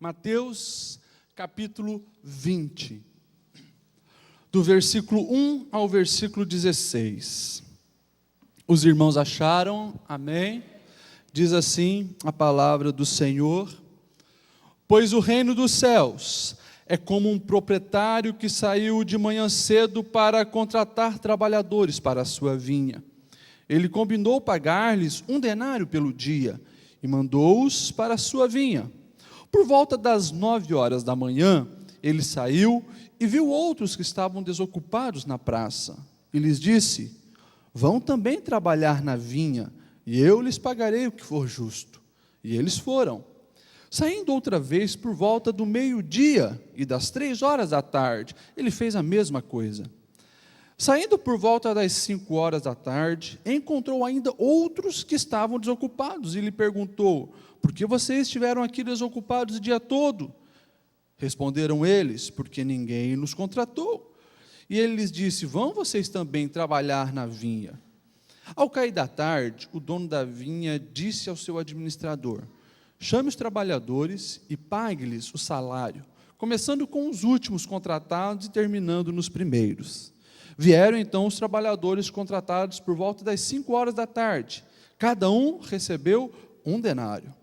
Mateus, capítulo 20, do versículo 1 ao versículo 16. Os irmãos acharam? Amém? Diz assim a palavra do Senhor: Pois o reino dos céus é como um proprietário que saiu de manhã cedo para contratar trabalhadores para a sua vinha. Ele combinou pagar-lhes 1 denário pelo dia e mandou-os para a sua vinha. Por volta das 9 horas da manhã, ele saiu e viu outros que estavam desocupados na praça. E lhes disse: Vão também trabalhar na vinha, e eu lhes pagarei o que for justo. E eles foram. Saindo outra vez por volta do meio-dia e das 3 horas da tarde, ele fez a mesma coisa. Saindo por volta das 5 horas da tarde, encontrou ainda outros que estavam desocupados e lhe perguntou: Por que vocês estiveram aqui desocupados o dia todo? Responderam eles: Porque ninguém nos contratou. E ele lhes disse: Vão vocês também trabalhar na vinha. Ao cair da tarde, o dono da vinha disse ao seu administrador: Chame os trabalhadores e pague-lhes o salário, começando com os últimos contratados e terminando nos primeiros. Vieram então os trabalhadores contratados por volta das 5 horas da tarde. Cada um recebeu 1 denário.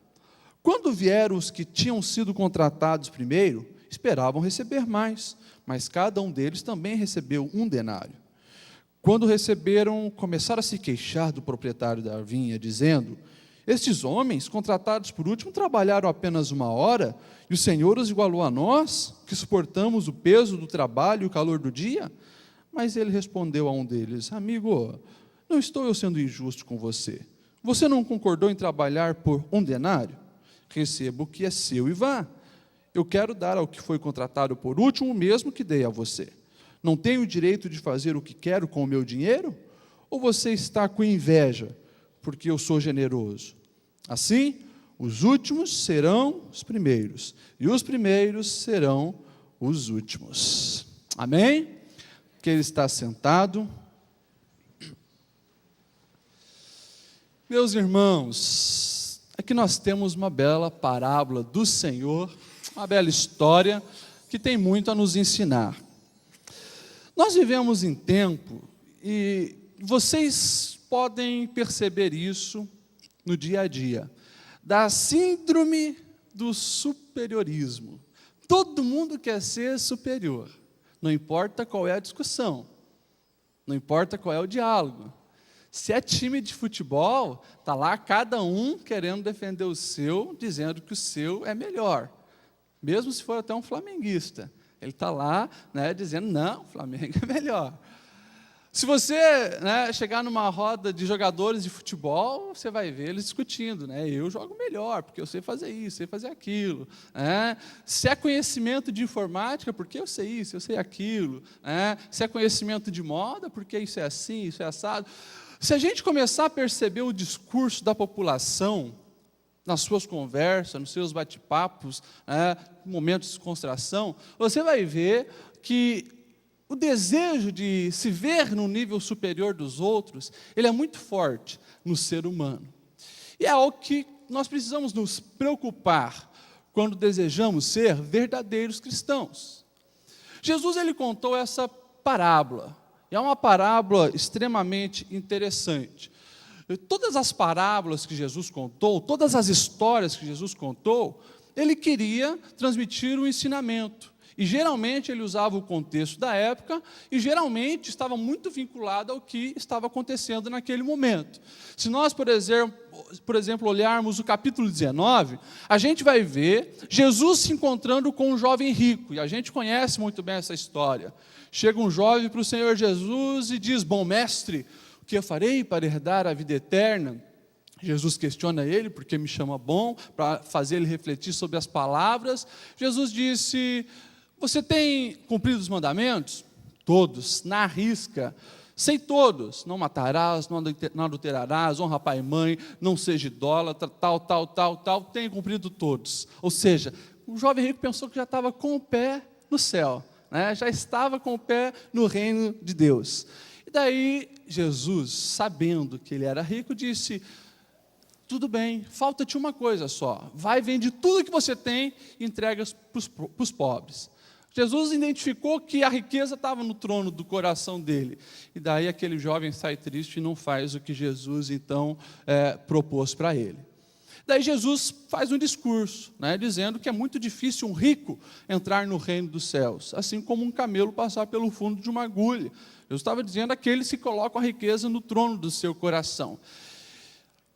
Quando vieram os que tinham sido contratados primeiro, esperavam receber mais, mas cada um deles também recebeu 1 denário. Quando receberam, começaram a se queixar do proprietário da vinha, dizendo: Estes homens, contratados por último, trabalharam apenas 1 hora, e o Senhor os igualou a nós, que suportamos o peso do trabalho e o calor do dia? Mas ele respondeu a um deles: Amigo, não estou eu sendo injusto com você. Você não concordou em trabalhar por 1 denário? Receba o que é seu e vá. Eu quero dar ao que foi contratado por último o mesmo que dei a você. Não tenho o direito de fazer o que quero com o meu dinheiro? Ou você está com inveja, porque eu sou generoso? Assim, os últimos serão os primeiros, e os primeiros serão os últimos. Amém? Que ele está sentado. Meus irmãos, aqui nós temos uma bela parábola do Senhor, uma bela história que tem muito a nos ensinar. Nós vivemos em tempo, e vocês podem perceber isso no dia a dia, da síndrome do superiorismo. Todo mundo quer ser superior. Não importa qual é a discussão, não importa qual é o diálogo. Se é time de futebol, está lá cada um querendo defender o seu, dizendo que o seu é melhor. Mesmo se for até um flamenguista. Ele está lá, dizendo: não, o Flamengo é melhor. Se você chegar numa roda de jogadores de futebol, você vai ver eles discutindo, eu jogo melhor, porque eu sei fazer isso, sei fazer aquilo. Se é conhecimento de informática, porque eu sei isso, eu sei aquilo. Se é conhecimento de moda, porque isso é assim, isso é assado. Se a gente começar a perceber o discurso da população, nas suas conversas, nos seus bate-papos, momentos de descontração, você vai ver que o desejo de se ver no nível superior dos outros, ele é muito forte no ser humano. E é algo que nós precisamos nos preocupar quando desejamos ser verdadeiros cristãos. Jesus, ele contou essa parábola. E é uma parábola extremamente interessante. Todas as parábolas que Jesus contou, todas as histórias que Jesus contou, ele queria transmitir um ensinamento. E geralmente ele usava o contexto da época e geralmente estava muito vinculado ao que estava acontecendo naquele momento. Se nós, por exemplo, olharmos o capítulo 19, a gente vai ver Jesus se encontrando com um jovem rico, e a gente conhece muito bem essa história. Chega um jovem para o Senhor Jesus e diz: Bom mestre, o que eu farei para herdar a vida eterna? Jesus questiona ele, porque me chama bom, para fazer ele refletir sobre as palavras. Jesus disse: Você tem cumprido os mandamentos? Todos, na risca. Sei todos: não matarás, não adulterarás, honra pai e mãe, não seja idólatra, tal, tenho cumprido todos. Ou seja, o jovem rico pensou que já estava com o pé no céu, já estava com o pé no reino de Deus. E daí Jesus, sabendo que ele era rico, disse: tudo bem, falta-te uma coisa só. Vai, vende tudo que você tem e entrega para os pobres. Jesus identificou que a riqueza estava no trono do coração dele. E daí aquele jovem sai triste e não faz o que Jesus, então, propôs para ele. Daí Jesus faz um discurso, dizendo que é muito difícil um rico entrar no reino dos céus, assim como um camelo passar pelo fundo de uma agulha. Eu estava dizendo aqueles que colocam a riqueza no trono do seu coração.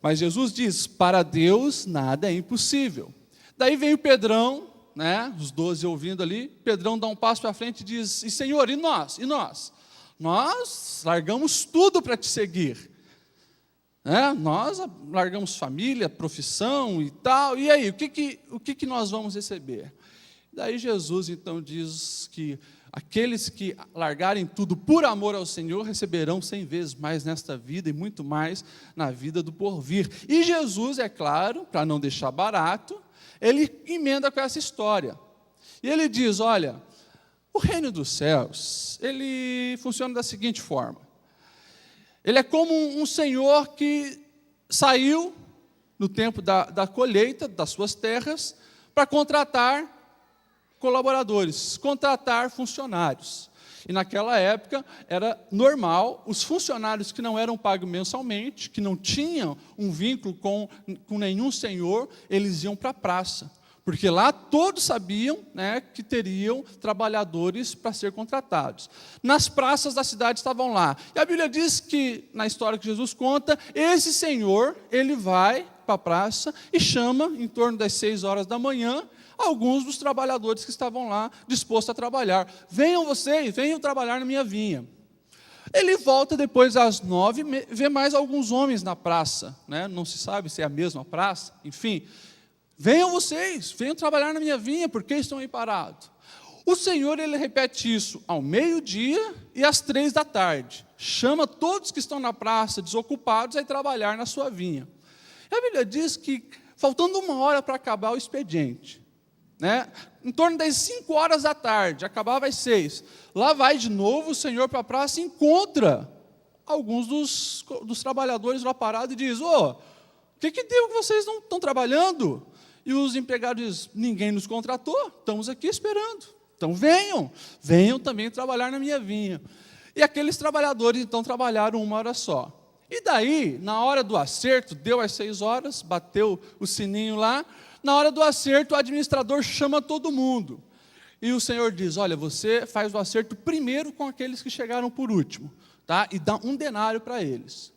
Mas Jesus diz, para Deus nada é impossível. Daí veio Pedrão, os 12 ouvindo ali, Pedrão dá um passo para frente e diz, e Senhor, e nós? E nós? Nós largamos tudo para te seguir. Nós largamos família, profissão e tal, e aí, o que nós vamos receber? Daí Jesus então diz que aqueles que largarem tudo por amor ao Senhor receberão 100 vezes mais nesta vida e muito mais na vida do porvir. E Jesus, é claro, para não deixar barato, ele emenda com essa história. E ele diz, olha, o reino dos céus, ele funciona da seguinte forma. Ele é como um senhor que saiu no tempo da colheita das suas terras para contratar colaboradores, contratar funcionários. E naquela época era normal, os funcionários que não eram pagos mensalmente, que não tinham um vínculo com nenhum senhor, eles iam para a praça. Porque lá todos sabiam que teriam trabalhadores para ser contratados. Nas praças da cidade estavam lá. E a Bíblia diz que, na história que Jesus conta, esse senhor, ele vai para a praça e chama, em torno das 6 horas da manhã, alguns dos trabalhadores que estavam lá dispostos a trabalhar. Venham vocês, venham trabalhar na minha vinha. Ele volta depois às 9, vê mais alguns homens na praça. Não se sabe se é a mesma praça, enfim. Venham vocês, venham trabalhar na minha vinha, porque estão aí parados. O Senhor, ele repete isso ao meio-dia e às 3 da tarde. Chama todos que estão na praça, desocupados, a ir trabalhar na sua vinha. E a Bíblia diz que, faltando 1 hora para acabar o expediente, em torno das 5 horas da tarde, acabava às 6, lá vai de novo o Senhor para a praça e encontra alguns dos trabalhadores lá parados e diz, o que deu que vocês não estão trabalhando? E os empregados dizem, ninguém nos contratou, estamos aqui esperando. Então venham também trabalhar na minha vinha. E aqueles trabalhadores então trabalharam 1 hora só. E daí, na hora do acerto, deu às 6 horas, bateu o sininho lá, na hora do acerto o administrador chama todo mundo. E o Senhor diz, olha, você faz o acerto primeiro com aqueles que chegaram por último, e dá 1 denário para eles.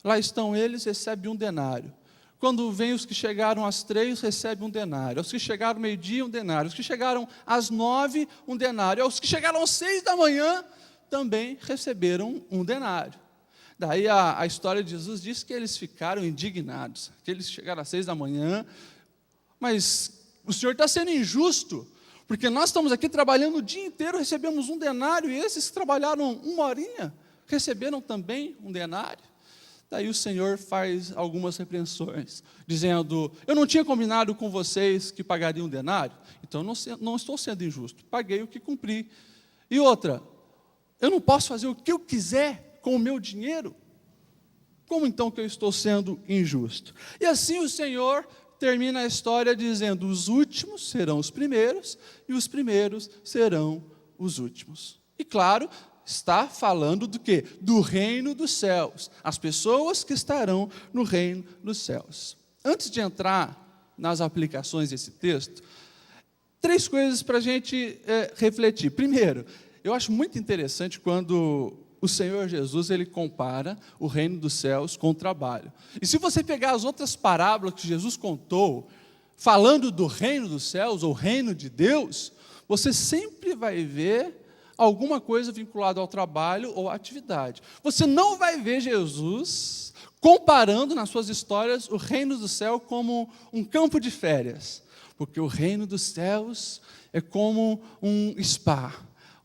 Lá estão eles, recebe 1 denário. Quando vem os que chegaram às 3, recebe 1 denário. Os que chegaram ao meio-dia, 1 denário. Os que chegaram às 9, 1 denário. Os que chegaram às 6 da manhã, também receberam 1 denário. Daí a história de Jesus diz que eles ficaram indignados. Aqueles que chegaram às 6 da manhã. Mas o Senhor está sendo injusto, porque nós estamos aqui trabalhando o dia inteiro, recebemos 1 denário, e esses que trabalharam 1 horinha, receberam também 1 denário. Daí o Senhor faz algumas repreensões, dizendo, eu não tinha combinado com vocês que pagariam 1 denário, então não estou sendo injusto, paguei o que cumpri. E outra, eu não posso fazer o que eu quiser com o meu dinheiro? Como então que eu estou sendo injusto? E assim o Senhor termina a história dizendo, os últimos serão os primeiros, e os primeiros serão os últimos. E claro, está falando do quê? Do reino dos céus. As pessoas que estarão no reino dos céus. Antes de entrar nas aplicações desse texto, 3 coisas para a gente refletir. Primeiro, eu acho muito interessante quando o Senhor Jesus, ele compara o reino dos céus com o trabalho. E se você pegar as outras parábolas que Jesus contou, falando do reino dos céus, ou reino de Deus, você sempre vai ver alguma coisa vinculada ao trabalho ou à atividade. Você não vai ver Jesus comparando nas suas histórias o reino do céu como um campo de férias, porque o reino dos céus é como um spa,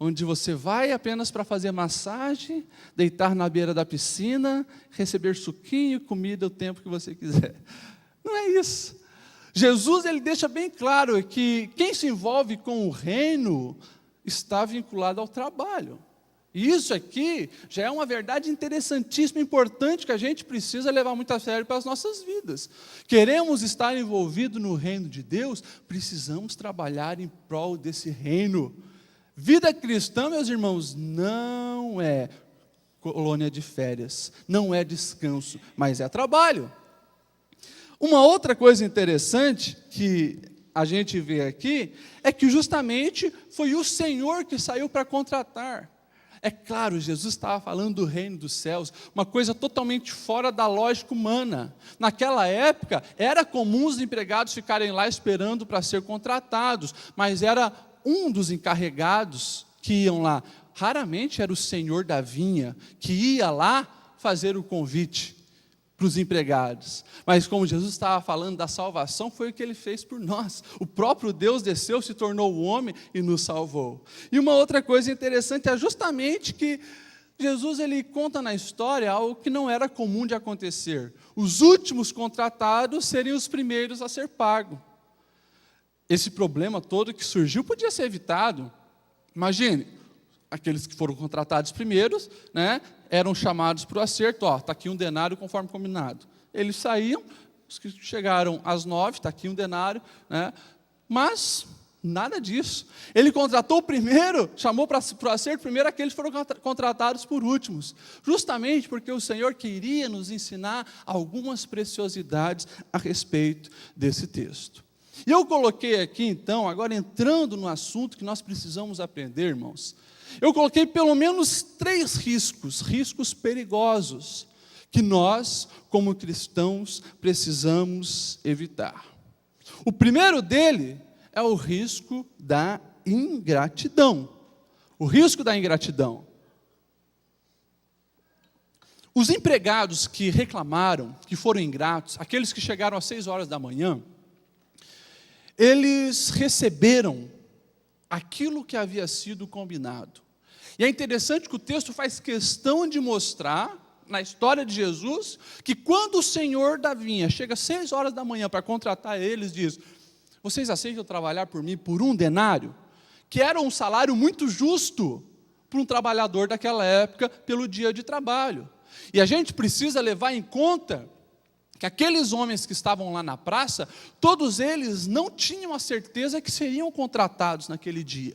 onde você vai apenas para fazer massagem, deitar na beira da piscina, receber suquinho, comida o tempo que você quiser. Não é isso. Jesus, ele deixa bem claro que quem se envolve com o reino está vinculado ao trabalho. E isso aqui já é uma verdade interessantíssima, importante, que a gente precisa levar muito a sério para as nossas vidas. Queremos estar envolvidos no reino de Deus, precisamos trabalhar em prol desse reino. Vida cristã, meus irmãos, não é colônia de férias, não é descanso, mas é trabalho. Uma outra coisa interessante que a gente vê aqui é que justamente foi o Senhor que saiu para contratar. É claro, Jesus estava falando do reino dos céus, uma coisa totalmente fora da lógica humana. Naquela época, era comum os empregados ficarem lá esperando para ser contratados, mas era um dos encarregados que iam lá. Raramente era o senhor da vinha que ia lá fazer o convite para os empregados. Mas como Jesus estava falando da salvação, foi o que Ele fez por nós. O próprio Deus desceu, se tornou homem e nos salvou. E uma outra coisa interessante é justamente que Jesus ele conta na história algo que não era comum de acontecer. Os últimos contratados seriam os primeiros a ser pagos. Esse problema todo que surgiu podia ser evitado. Imagine, aqueles que foram contratados primeiros, né, eram chamados para o acerto, está aqui um denário conforme combinado. Eles saíam, os que chegaram às 9, está aqui um denário, né, mas nada disso. Ele contratou o primeiro, chamou para o acerto primeiro aqueles que foram contratados por últimos, justamente porque o Senhor queria nos ensinar algumas preciosidades a respeito desse texto. E eu coloquei aqui então, agora entrando no assunto que nós precisamos aprender, irmãos, eu coloquei pelo menos 3 riscos perigosos, que nós, como cristãos, precisamos evitar. O primeiro dele é o risco da ingratidão. O risco da ingratidão. Os empregados que reclamaram, que foram ingratos, aqueles que chegaram às 6 horas da manhã, eles receberam aquilo que havia sido combinado. E é interessante que o texto faz questão de mostrar, na história de Jesus, que quando o senhor da vinha chega às 6 horas da manhã para contratar eles, diz: vocês aceitam trabalhar por mim por 1 denário? Que era um salário muito justo para um trabalhador daquela época pelo dia de trabalho. E a gente precisa levar em conta que aqueles homens que estavam lá na praça, todos eles não tinham a certeza que seriam contratados naquele dia.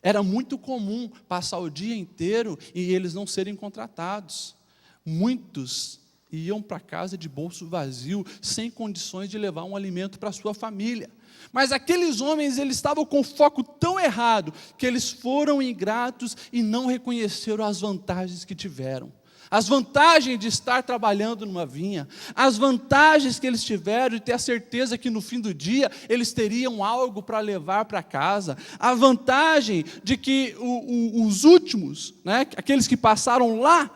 Era muito comum passar o dia inteiro e eles não serem contratados. Muitos iam para casa de bolso vazio, sem condições de levar um alimento para a sua família. Mas aqueles homens, eles estavam com foco tão errado, que eles foram ingratos e não reconheceram as vantagens que tiveram. As vantagens de estar trabalhando numa vinha, as vantagens que eles tiveram de ter a certeza que no fim do dia eles teriam algo para levar para casa, a vantagem de que os últimos, né, aqueles que passaram lá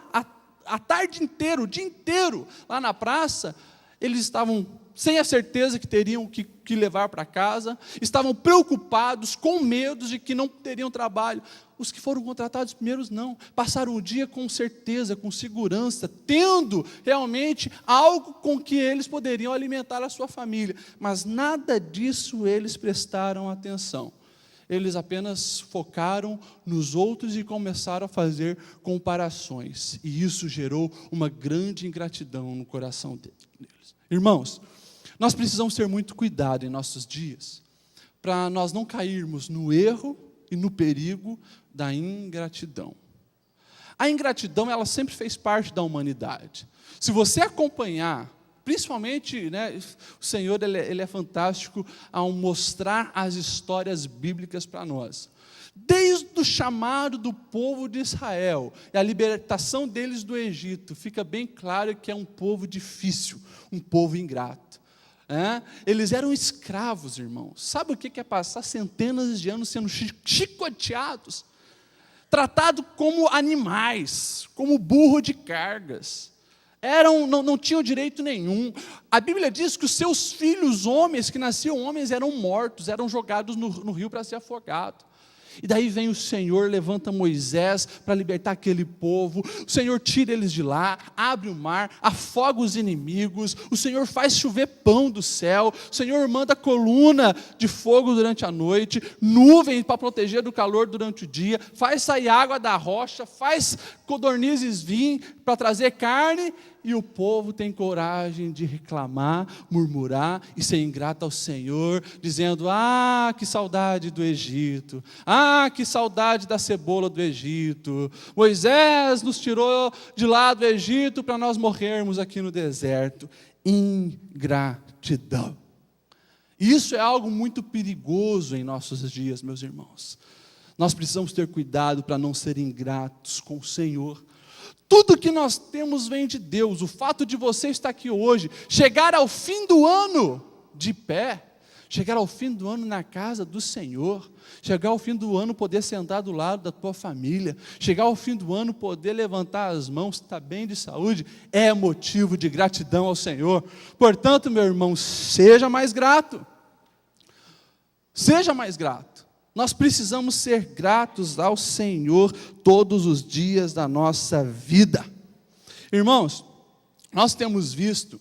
a tarde inteira, o dia inteiro lá na praça, eles estavam sem a certeza que teriam que levar para casa, estavam preocupados, com medo de que não teriam trabalho. Os que foram contratados primeiros não, passaram o dia com certeza, com segurança, tendo realmente algo com que eles poderiam alimentar a sua família, mas nada disso eles prestaram atenção. Eles apenas focaram nos outros e começaram a fazer comparações, e isso gerou uma grande ingratidão no coração deles. Irmãos, nós precisamos ter muito cuidado em nossos dias, para nós não cairmos no erro e no perigo da ingratidão. A ingratidão, ela sempre fez parte da humanidade. Se você acompanhar, principalmente, né, o Senhor ele é fantástico ao mostrar as histórias bíblicas para nós. Desde o chamado do povo de Israel e a libertação deles do Egito, fica bem claro que é um povo difícil, um povo ingrato. Eles eram escravos, irmãos. Sabe o que é passar centenas de anos sendo chicoteados, tratados como animais, como burro de cargas? Não tinham direito nenhum. A Bíblia diz que os seus filhos homens, que nasciam homens, eram mortos, eram jogados no rio para ser afogados. E daí vem o Senhor, levanta Moisés para libertar aquele povo. O Senhor tira eles de lá, abre o mar, afoga os inimigos. O Senhor faz chover pão do céu. O Senhor manda coluna de fogo durante a noite, nuvem para proteger do calor durante o dia, faz sair água da rocha, faz codornizes vir para trazer carne. E o povo tem coragem de reclamar, murmurar e ser ingrato ao Senhor, dizendo: ah, que saudade do Egito, ah, que saudade da cebola do Egito, Moisés nos tirou de lá do Egito para nós morrermos aqui no deserto. Ingratidão. Isso é algo muito perigoso em nossos dias, meus irmãos. Nós precisamos ter cuidado para não ser ingratos com o Senhor. Tudo que nós temos vem de Deus. O fato de você estar aqui hoje, chegar ao fim do ano de pé, chegar ao fim do ano na casa do Senhor, chegar ao fim do ano poder sentar do lado da tua família, chegar ao fim do ano poder levantar as mãos, estar bem de saúde, é motivo de gratidão ao Senhor. Portanto, meu irmão, seja mais grato. Seja mais grato. Nós precisamos ser gratos ao Senhor todos os dias da nossa vida. Irmãos, nós temos visto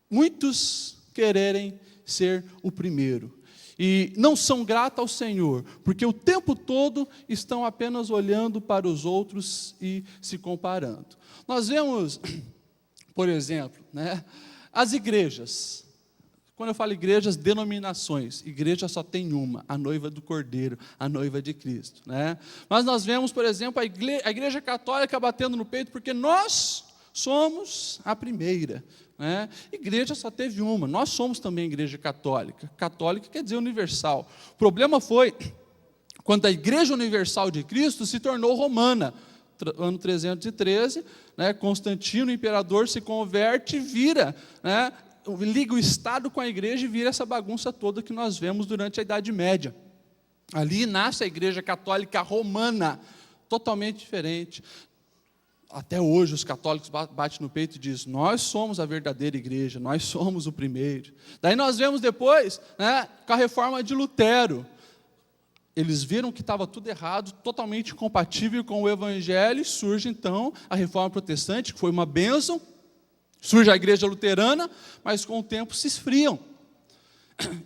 muitos quererem ser o primeiro. E não são gratos ao Senhor, porque o tempo todo estão apenas olhando para os outros e se comparando. Nós vemos, por exemplo, as igrejas. Quando eu falo igrejas, denominações, igreja só tem uma, a noiva do Cordeiro, a noiva de Cristo. Mas nós vemos, por exemplo, a igreja católica batendo no peito, porque nós somos a primeira. Igreja só teve uma, nós somos também igreja católica. Católica quer dizer universal. O problema foi quando a igreja universal de Cristo se tornou romana. Ano 313, Constantino, o imperador, se converte e vira, liga o Estado com a igreja e vira essa bagunça toda que nós vemos durante a Idade Média. Ali nasce a Igreja Católica Romana, totalmente diferente. Até hoje os católicos batem no peito e dizem: nós somos a verdadeira igreja, nós somos o primeiro. Daí nós vemos depois, com a reforma de Lutero. Eles viram que estava tudo errado, totalmente incompatível com o Evangelho, e surge então a reforma protestante, que foi uma bênção. Surge a igreja luterana, mas com o tempo se esfriam.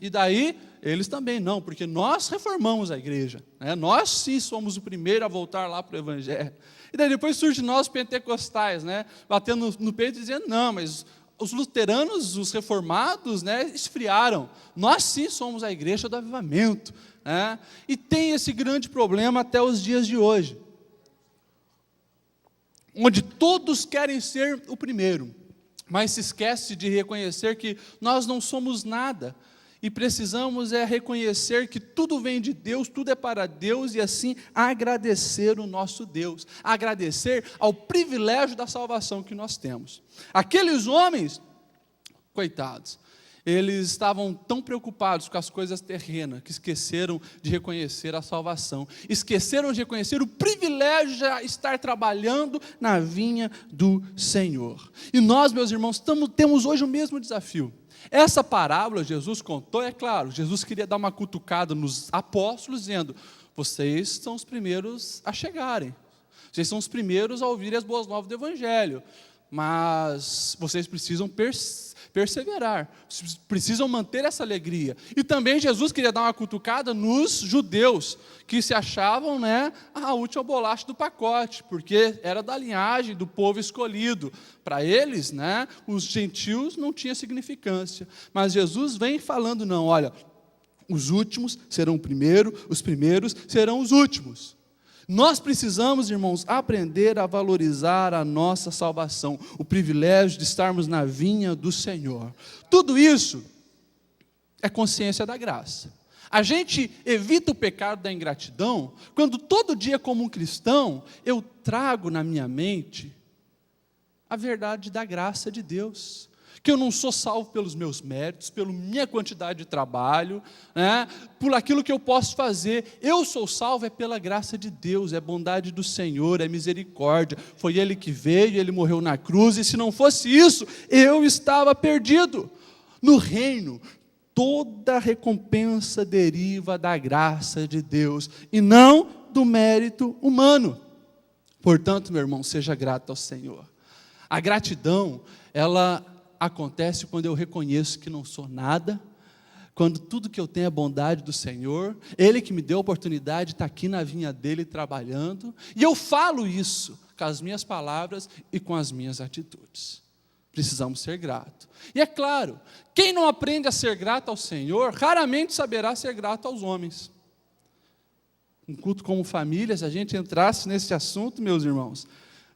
E daí, eles também não, porque nós reformamos a igreja. Nós sim somos o primeiro a voltar lá para o Evangelho. E daí depois surge nós pentecostais, batendo no peito e dizendo: não, mas os luteranos, os reformados, esfriaram. Nós sim somos a igreja do avivamento. E tem esse grande problema até os dias de hoje, onde todos querem ser o primeiro, mas se esquece de reconhecer que nós não somos nada, e precisamos reconhecer que tudo vem de Deus, tudo é para Deus, e assim agradecer o nosso Deus, agradecer ao privilégio da salvação que nós temos. Aqueles homens, coitados, eles estavam tão preocupados com as coisas terrenas, que esqueceram de reconhecer a salvação, esqueceram de reconhecer o privilégio de estar trabalhando na vinha do Senhor. E nós, meus irmãos, temos hoje o mesmo desafio. Essa parábola Jesus contou, é claro, Jesus queria dar uma cutucada nos apóstolos, dizendo: vocês são os primeiros a chegarem, vocês são os primeiros a ouvirem as boas novas do Evangelho, mas vocês precisam perseverar, precisam manter essa alegria. E também Jesus queria dar uma cutucada nos judeus, que se achavam a última bolacha do pacote, porque era da linhagem do povo escolhido. Para eles, os gentios não tinha significância. Mas Jesus vem falando: não, olha, os últimos serão o primeiro, os primeiros serão os últimos. Nós precisamos, irmãos, aprender a valorizar a nossa salvação, o privilégio de estarmos na vinha do Senhor. Tudo isso é consciência da graça. A gente evita o pecado da ingratidão quando todo dia, como um cristão, eu trago na minha mente a verdade da graça de Deus. Que eu não sou salvo pelos meus méritos, pela minha quantidade de trabalho, por aquilo que eu posso fazer. Eu sou salvo é pela graça de Deus, é bondade do Senhor, é misericórdia. Foi Ele que veio, Ele morreu na cruz, e se não fosse isso, eu estava perdido. No reino, toda recompensa deriva da graça de Deus e não do mérito humano. Portanto, meu irmão, seja grato ao Senhor. A gratidão, ela acontece quando eu reconheço que não sou nada, quando tudo que eu tenho é bondade do Senhor, Ele que me deu a oportunidade de estar aqui na vinha dEle trabalhando, e eu falo isso com as minhas palavras e com as minhas atitudes. Precisamos ser gratos. E é claro, quem não aprende a ser grato ao Senhor, raramente saberá ser grato aos homens. Um culto como família, se a gente entrasse nesse assunto, meus irmãos,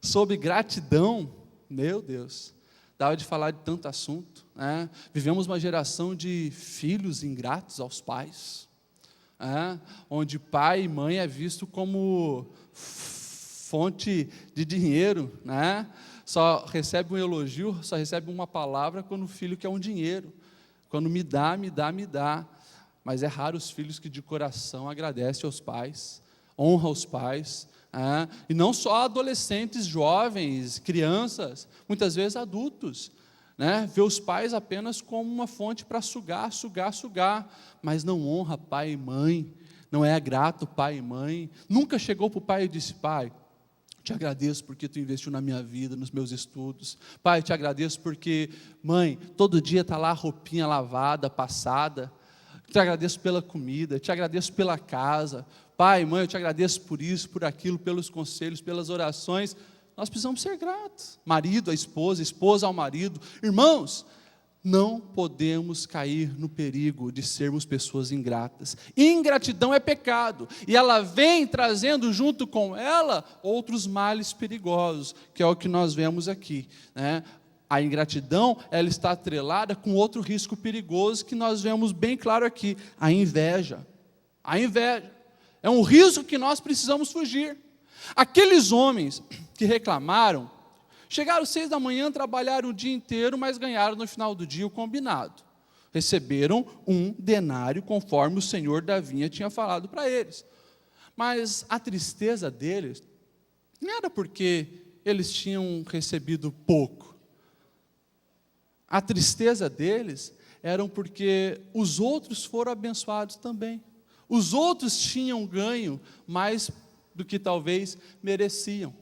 sobre gratidão, meu Deus, dava de falar de tanto assunto, né? Vivemos uma geração de filhos ingratos aos pais, né? Onde pai e mãe é visto como fonte de dinheiro, né? Só recebe um elogio, só recebe uma palavra quando o filho quer um dinheiro, quando me dá, mas é raro os filhos que de coração agradecem aos pais, honram os pais, e não só adolescentes, jovens, crianças, muitas vezes adultos, né? Vê os pais apenas como uma fonte para sugar, mas não honra pai e mãe, não é grato pai e mãe, nunca chegou para o pai e disse: pai, te agradeço porque tu investiu na minha vida, nos meus estudos. Pai, te agradeço porque, mãe, todo dia está lá a roupinha lavada, passada. Te agradeço pela comida, te agradeço pela casa. Pai, mãe, eu te agradeço por isso, por aquilo, pelos conselhos, pelas orações. Nós precisamos ser gratos. Marido à esposa, esposa ao marido. Irmãos, não podemos cair no perigo de sermos pessoas ingratas. Ingratidão é pecado, e ela vem trazendo junto com ela outros males perigosos, que é o que nós vemos aqui, né? A ingratidão, ela está atrelada com outro risco perigoso que nós vemos bem claro aqui, a inveja. A inveja é um risco que nós precisamos fugir. Aqueles homens que reclamaram, chegaram 6 da manhã, trabalharam o dia inteiro, mas ganharam no final do dia o combinado. Receberam 1 denário, conforme o senhor da vinha tinha falado para eles. Mas a tristeza deles não era porque eles tinham recebido pouco. A tristeza deles era porque os outros foram abençoados também. Os outros tinham ganho mais do que talvez mereciam.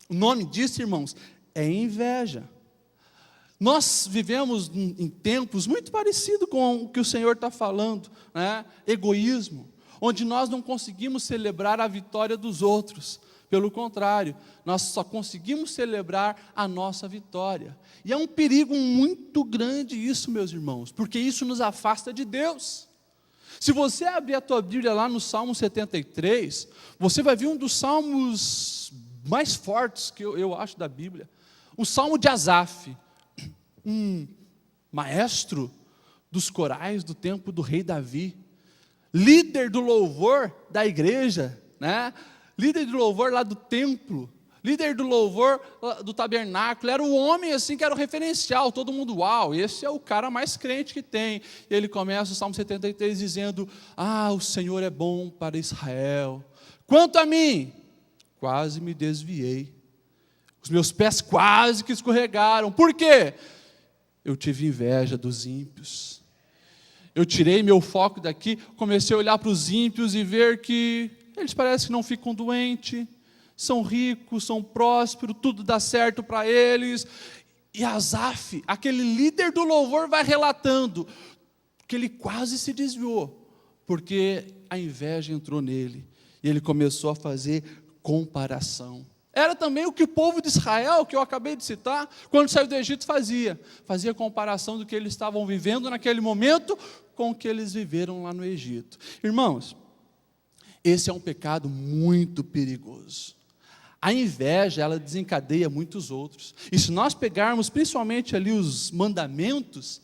O nome disso, irmãos, é inveja. Nós vivemos em tempos muito parecidos com o que o Senhor está falando, né? Egoísmo, onde nós não conseguimos celebrar a vitória dos outros. Pelo contrário, nós só conseguimos celebrar a nossa vitória. E é um perigo muito grande isso, meus irmãos, porque isso nos afasta de Deus. Se você abrir a tua Bíblia lá no Salmo 73, você vai ver um dos salmos mais fortes que eu acho da Bíblia. O Salmo de Asaf, um maestro dos corais do tempo do rei Davi, líder do louvor da igreja, né? Líder do louvor lá do templo, líder do louvor do tabernáculo, era o homem assim que era o referencial, todo mundo, uau, esse é o cara mais crente que tem. E ele começa o Salmo 73 dizendo: o Senhor é bom para Israel. Quanto a mim, quase me desviei, os meus pés quase que escorregaram. Por quê? Eu tive inveja dos ímpios. Eu tirei meu foco daqui, comecei a olhar para os ímpios e ver que eles parecem que não ficam doentes, são ricos, são prósperos, tudo dá certo para eles. E Asaf, aquele líder do louvor, vai relatando que ele quase se desviou, porque a inveja entrou nele, e ele começou a fazer comparação. Era também o que o povo de Israel, que eu acabei de citar, quando saiu do Egito fazia comparação do que eles estavam vivendo naquele momento com o que eles viveram lá no Egito. Irmãos, esse é um pecado muito perigoso. A inveja, ela desencadeia muitos outros. E se nós pegarmos principalmente ali os mandamentos,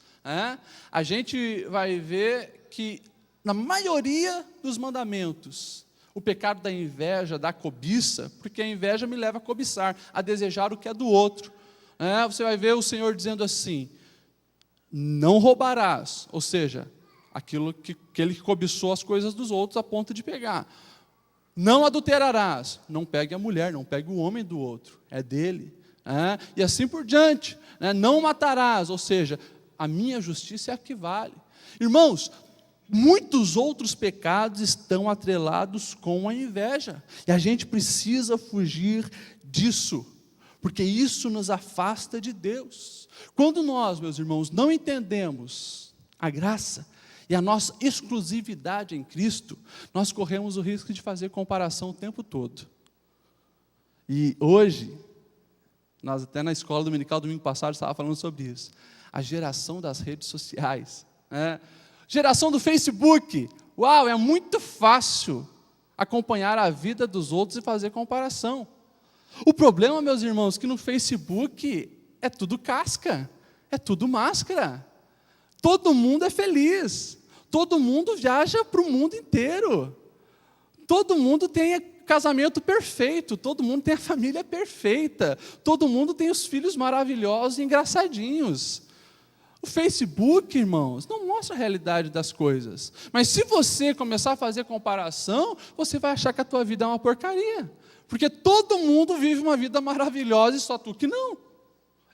a gente vai ver que na maioria dos mandamentos, o pecado da inveja, da cobiça, porque a inveja me leva a cobiçar, a desejar o que é do outro. Você vai ver o Senhor dizendo assim: não roubarás, ou seja, aquele que cobiçou as coisas dos outros a ponto de pegar. Não adulterarás, não pegue a mulher, não pegue o homem do outro, é dele. E assim por diante. Não matarás, ou seja, a minha justiça é a que vale. Irmãos, muitos outros pecados estão atrelados com a inveja, e a gente precisa fugir disso, porque isso nos afasta de Deus. Quando nós, meus irmãos, não entendemos a graça e a nossa exclusividade em Cristo, nós corremos o risco de fazer comparação o tempo todo. E hoje, nós até na escola dominical, domingo passado, estava falando sobre isso. A geração das redes sociais, né? Geração do Facebook. Uau, é muito fácil acompanhar a vida dos outros e fazer comparação. O problema, meus irmãos, é que no Facebook é tudo casca, é tudo máscara. Todo mundo é feliz, todo mundo viaja para o mundo inteiro, todo mundo tem casamento perfeito, todo mundo tem a família perfeita, todo mundo tem os filhos maravilhosos e engraçadinhos. O Facebook, irmãos, não mostra a realidade das coisas, mas se você começar a fazer comparação, você vai achar que a tua vida é uma porcaria, porque todo mundo vive uma vida maravilhosa e só tu que não.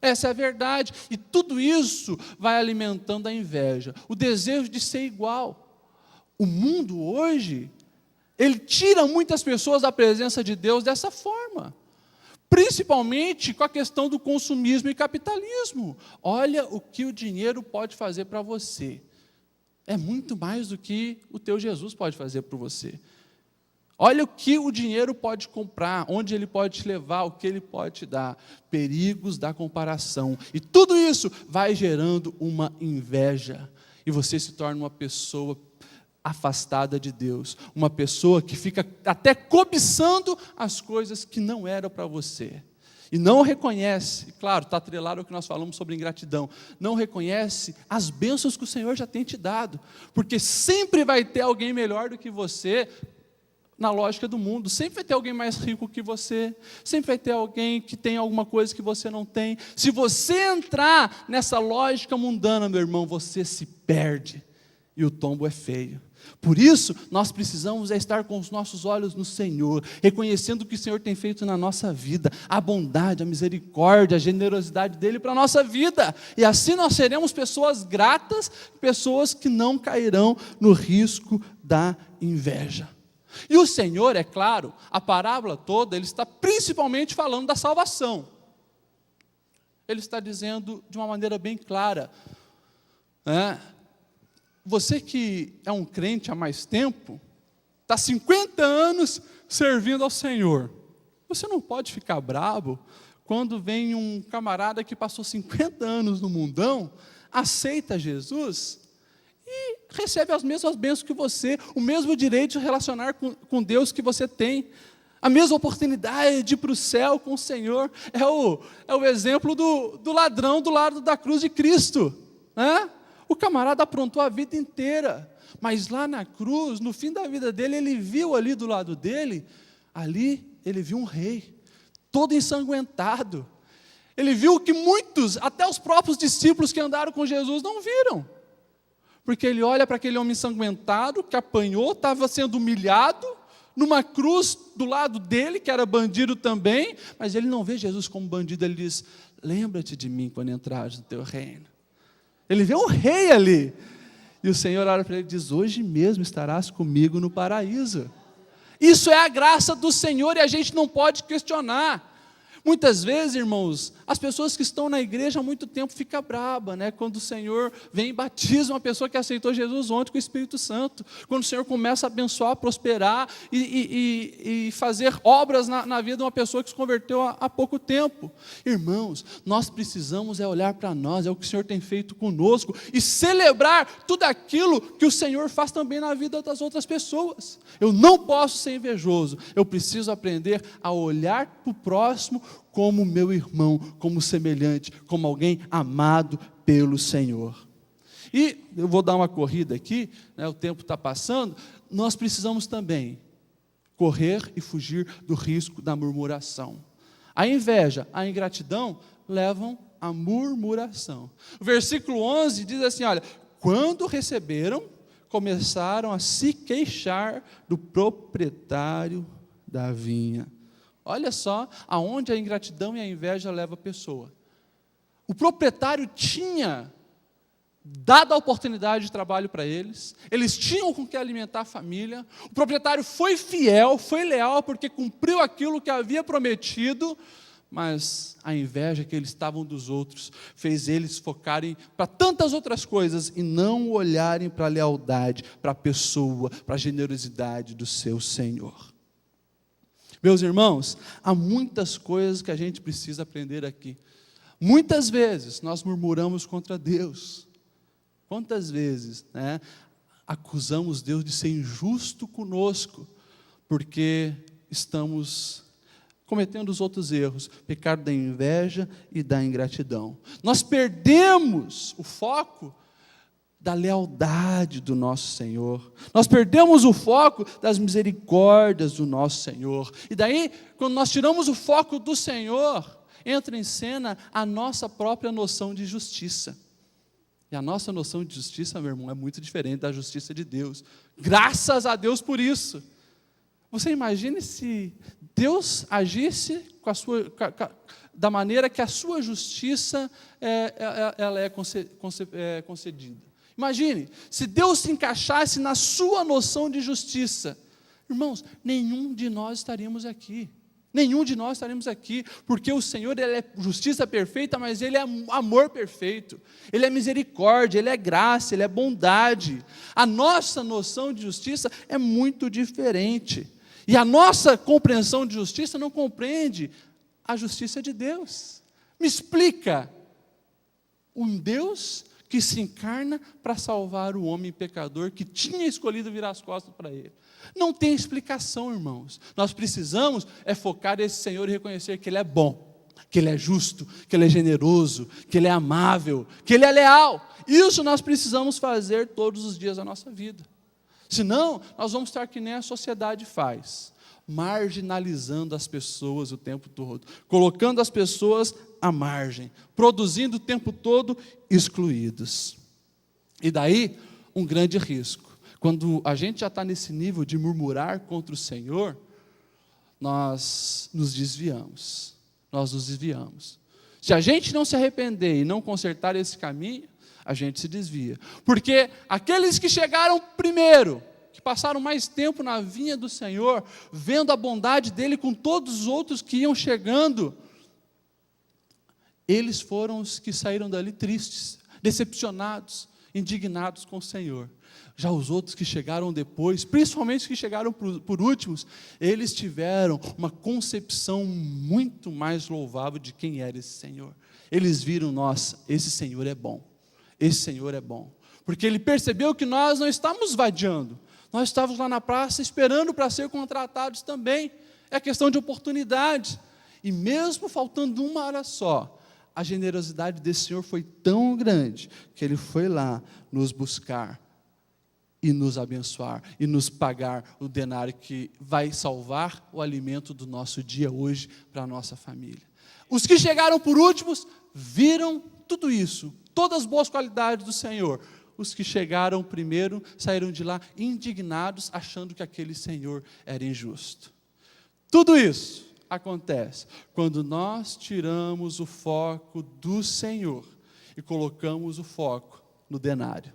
Essa é a verdade, e tudo isso vai alimentando a inveja, o desejo de ser igual. O mundo hoje, ele tira muitas pessoas da presença de Deus dessa forma, principalmente com a questão do consumismo e capitalismo. Olha o que o dinheiro pode fazer para você, é muito mais do que o teu Jesus pode fazer por você. Olha o que o dinheiro pode comprar, onde ele pode te levar, o que ele pode te dar. Perigos da comparação. E tudo isso vai gerando uma inveja. E você se torna uma pessoa afastada de Deus. Uma pessoa que fica até cobiçando as coisas que não eram para você. E não reconhece, claro, está atrelado ao que nós falamos sobre ingratidão, não reconhece as bênçãos que o Senhor já tem te dado. Porque sempre vai ter alguém melhor do que você. Na lógica do mundo, sempre vai ter alguém mais rico que você, sempre vai ter alguém que tem alguma coisa que você não tem. Se você entrar nessa lógica mundana, meu irmão, você se perde, e o tombo é feio. Por isso, nós precisamos estar com os nossos olhos no Senhor, reconhecendo o que o Senhor tem feito na nossa vida, a bondade, a misericórdia, a generosidade dEle para a nossa vida, e assim nós seremos pessoas gratas, pessoas que não cairão no risco da inveja. E o Senhor, é claro, a parábola toda, Ele está principalmente falando da salvação. Ele está dizendo de uma maneira bem clara, você que é um crente há mais tempo, está 50 anos servindo ao Senhor, você não pode ficar bravo quando vem um camarada que passou 50 anos no mundão, aceita Jesus e recebe as mesmas bênçãos que você, o mesmo direito de relacionar com Deus que você tem, a mesma oportunidade de ir para o céu com o Senhor. É o exemplo do ladrão do lado da cruz de Cristo, né? O camarada aprontou a vida inteira, mas lá na cruz, no fim da vida dele, ele viu ali do lado dele, ali ele viu um rei, todo ensanguentado. Ele viu que muitos, até os próprios discípulos que andaram com Jesus, não viram. Porque ele olha para aquele homem ensanguentado, que apanhou, estava sendo humilhado, numa cruz do lado dele, que era bandido também, mas ele não vê Jesus como bandido, ele diz, lembra-te de mim quando entrares no teu reino. Ele vê um rei ali, e o Senhor olha para ele e diz, hoje mesmo estarás comigo no paraíso. Isso é a graça do Senhor, e a gente não pode questionar. Muitas vezes, irmãos, as pessoas que estão na igreja há muito tempo ficam bravas, né? Quando o Senhor vem e batiza uma pessoa que aceitou Jesus ontem com o Espírito Santo, quando o Senhor começa a abençoar, prosperar e fazer obras na vida de uma pessoa que se converteu há pouco tempo. Irmãos, nós precisamos olhar para nós, é o que o Senhor tem feito conosco, e celebrar tudo aquilo que o Senhor faz também na vida das outras pessoas. Eu não posso ser invejoso, eu preciso aprender a olhar para o próximo como meu irmão, como semelhante, como alguém amado pelo Senhor. E eu vou dar uma corrida aqui, né, o tempo está passando, nós precisamos também correr e fugir do risco da murmuração. A inveja, a ingratidão levam à murmuração. O versículo 11 diz assim, olha, quando receberam, começaram a se queixar do proprietário da vinha. Olha só aonde a ingratidão e a inveja levam a pessoa. O proprietário tinha dada a oportunidade de trabalho para eles, eles tinham com que alimentar a família, o proprietário foi fiel, foi leal, porque cumpriu aquilo que havia prometido, mas a inveja que eles estavam dos outros fez eles focarem para tantas outras coisas e não olharem para a lealdade, para a pessoa, para a generosidade do seu Senhor. Meus irmãos, há muitas coisas que a gente precisa aprender aqui. Muitas vezes nós murmuramos contra Deus. Quantas vezes, acusamos Deus de ser injusto conosco, porque estamos cometendo os outros erros, pecado da inveja e da ingratidão. Nós perdemos o foco da lealdade do nosso Senhor. Nós perdemos o foco das misericórdias do nosso Senhor. E daí, quando nós tiramos o foco do Senhor, entra em cena a nossa própria noção de justiça. E a nossa noção de justiça, meu irmão, é muito diferente da justiça de Deus. Graças a Deus por isso. Você imagine se Deus agisse da maneira que a sua justiça ela é concedida. Imagine, se Deus se encaixasse na sua noção de justiça, irmãos, nenhum de nós estaríamos aqui. Nenhum de nós estaremos aqui, porque o Senhor, Ele é justiça perfeita, mas Ele é amor perfeito, Ele é misericórdia, Ele é graça, Ele é bondade. A nossa noção de justiça é muito diferente, e a nossa compreensão de justiça não compreende a justiça de Deus. Me explica, um Deus que se encarna para salvar o homem pecador, que tinha escolhido virar as costas para Ele. Não tem explicação, irmãos. Nós precisamos focar nesse Senhor e reconhecer que Ele é bom, que Ele é justo, que Ele é generoso, que Ele é amável, que Ele é leal. Isso nós precisamos fazer todos os dias da nossa vida. Senão, nós vamos estar que nem a sociedade faz, marginalizando as pessoas o tempo todo, colocando as pessoas à margem, produzindo o tempo todo excluídos. E daí, um grande risco. Quando a gente já está nesse nível de murmurar contra o Senhor, nós nos desviamos. Se a gente não se arrepender e não consertar esse caminho, a gente se desvia. Porque aqueles que chegaram primeiro, que passaram mais tempo na vinha do Senhor, vendo a bondade dEle com todos os outros que iam chegando, eles foram os que saíram dali tristes, decepcionados, indignados com o Senhor. Já os outros que chegaram depois, principalmente os que chegaram por últimos, eles tiveram uma concepção muito mais louvável de quem era esse Senhor. Eles viram, nossa, esse Senhor é bom, esse Senhor é bom. Porque Ele percebeu que nós não estávamos vadiando, nós estávamos lá na praça esperando para ser contratados também. É questão de oportunidade. E mesmo faltando uma hora só, a generosidade desse Senhor foi tão grande, que Ele foi lá nos buscar, e nos abençoar, e nos pagar o denário que vai salvar o alimento do nosso dia hoje para a nossa família. Os que chegaram por últimos, viram tudo isso, todas as boas qualidades do Senhor. Os que chegaram primeiro, saíram de lá indignados, achando que aquele Senhor era injusto. Tudo isso acontece quando nós tiramos o foco do Senhor e colocamos o foco no denário.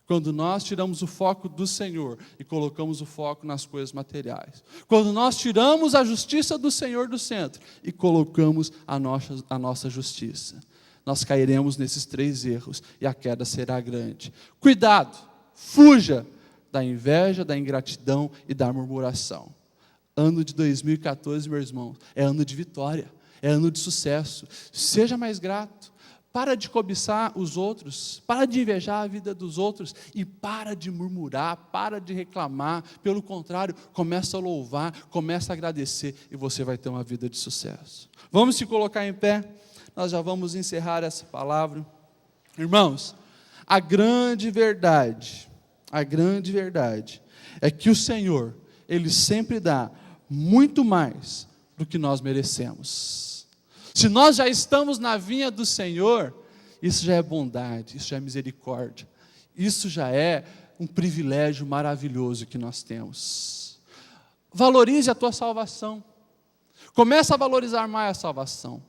Quando nós tiramos o foco do Senhor e colocamos o foco nas coisas materiais. Quando nós tiramos a justiça do Senhor do centro e colocamos a nossa justiça. Nós cairemos nesses 3 erros e a queda será grande. Cuidado, fuja da inveja, da ingratidão e da murmuração. Ano de 2014, meus irmãos, é ano de vitória, é ano de sucesso. Seja mais grato. Para de cobiçar os outros, para de invejar a vida dos outros e para de murmurar, para de reclamar. Pelo contrário, começa a louvar, começa a agradecer e você vai ter uma vida de sucesso. Vamos se colocar em pé, nós já vamos encerrar essa palavra. Irmãos, a grande verdade é que o Senhor, Ele sempre dá muito mais do que nós merecemos. Se nós já estamos na vinha do Senhor, isso já é bondade, isso já é misericórdia, isso já é um privilégio maravilhoso que nós temos. Valorize a tua salvação, começa a valorizar mais a salvação,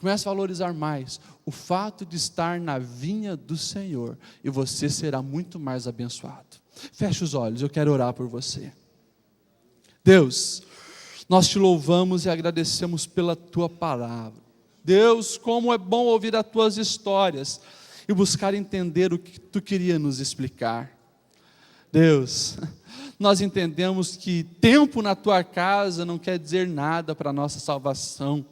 Comece a valorizar mais o fato de estar na vinha do Senhor, e você será muito mais abençoado. Feche os olhos, eu quero orar por você. Deus, nós te louvamos e agradecemos pela tua palavra. Deus, como é bom ouvir as tuas histórias e buscar entender o que tu queria nos explicar. Deus, nós entendemos que tempo na tua casa não quer dizer nada para a nossa salvação.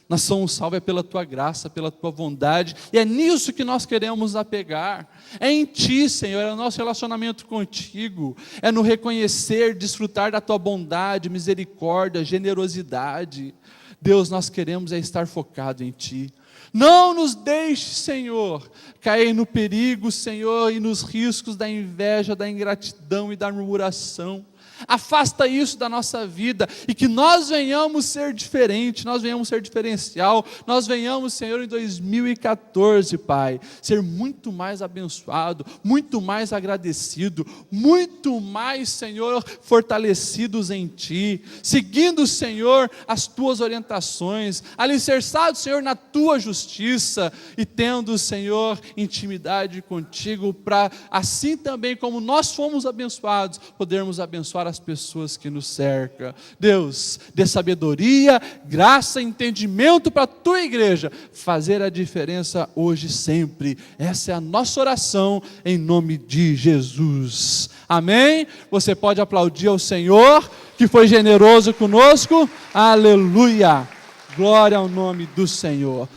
Nós somos salvos pela tua graça, pela tua bondade, e é nisso que nós queremos apegar. É em ti, Senhor, é o nosso relacionamento contigo, é no reconhecer, desfrutar da tua bondade, misericórdia, generosidade. Deus, nós queremos estar focado em ti. Não nos deixe, Senhor, cair no perigo, Senhor, e nos riscos da inveja, da ingratidão e da murmuração. Afasta isso da nossa vida, e que nós venhamos ser diferente, nós venhamos ser diferencial, nós venhamos, Senhor, em 2014, Pai, ser muito mais abençoado, muito mais agradecido, muito mais, Senhor, fortalecidos em Ti, seguindo, Senhor, as Tuas orientações, alicerçados, Senhor, na Tua justiça, e tendo, Senhor, intimidade contigo, para assim também como nós fomos abençoados, podermos abençoar as pessoas que nos cercam. Deus, dê sabedoria, graça, entendimento para a tua igreja fazer a diferença hoje e sempre. Essa é a nossa oração em nome de Jesus. Amém? Você pode aplaudir ao Senhor que foi generoso conosco. Aleluia! Glória ao nome do Senhor.